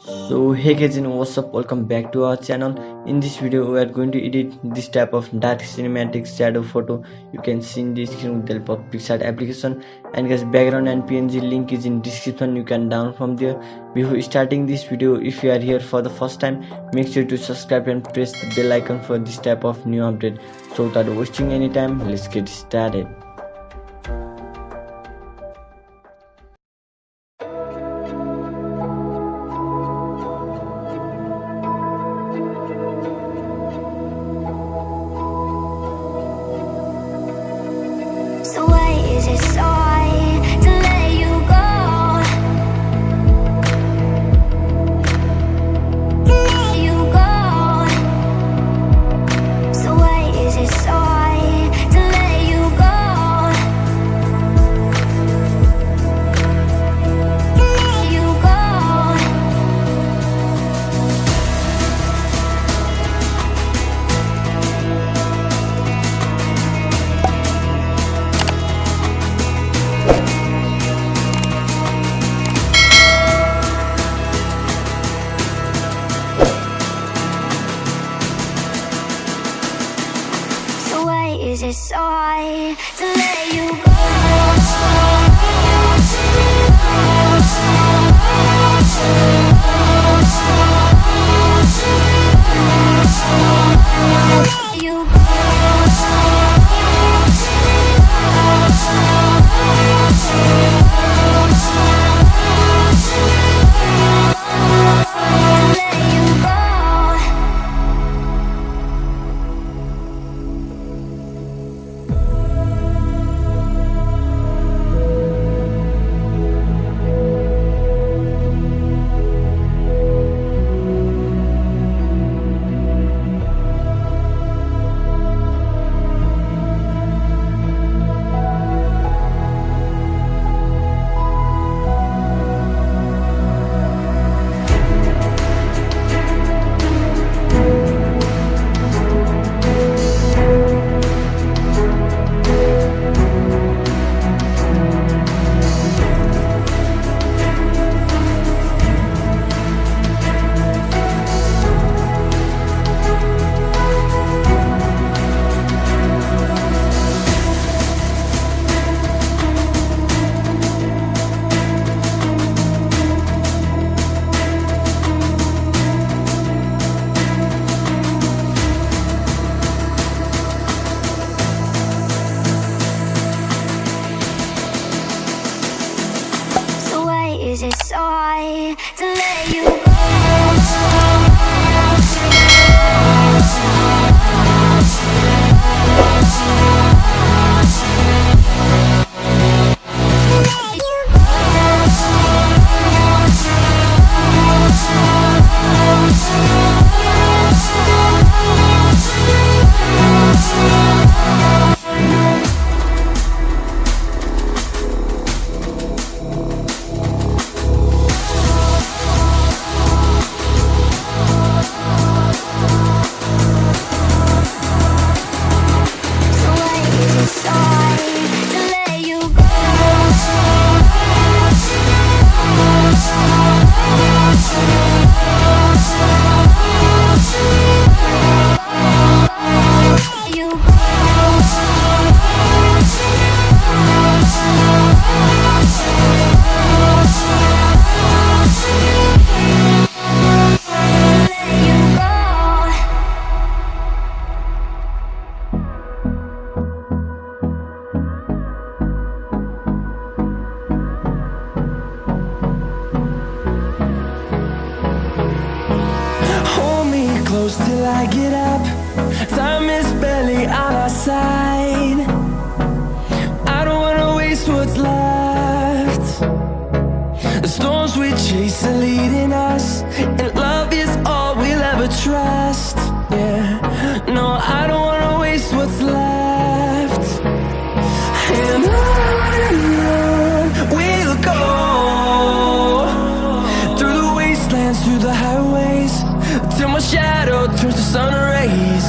So hey guys, and what's up, welcome back to our channel. In this video we are going to edit this type of dark cinematic shadow photo. You can see in this screen with the help of PicsArt application, and guys, background and PNG link is in description, you can download from there. Before starting this video, if you are here for the first time, make sure to subscribe and press the bell icon for this type of new update. So without wasting any time, let's get started. So why is it so hard to let you go? To let you go. So why is it so hard to let you go? To let you go. So why is it so hard to let you go? Let you So why is it so hard to let you go? So why is it so hard to let you Hold me close till I get up. Time is barely on our side. I don't wanna waste what's left. The storms we chase are leading us, and love is all we'll ever trust. Yeah, no, I don't wanna waste what's left. And on we'll go, through the wastelands, through the highways, till my shadow turns to sun rays.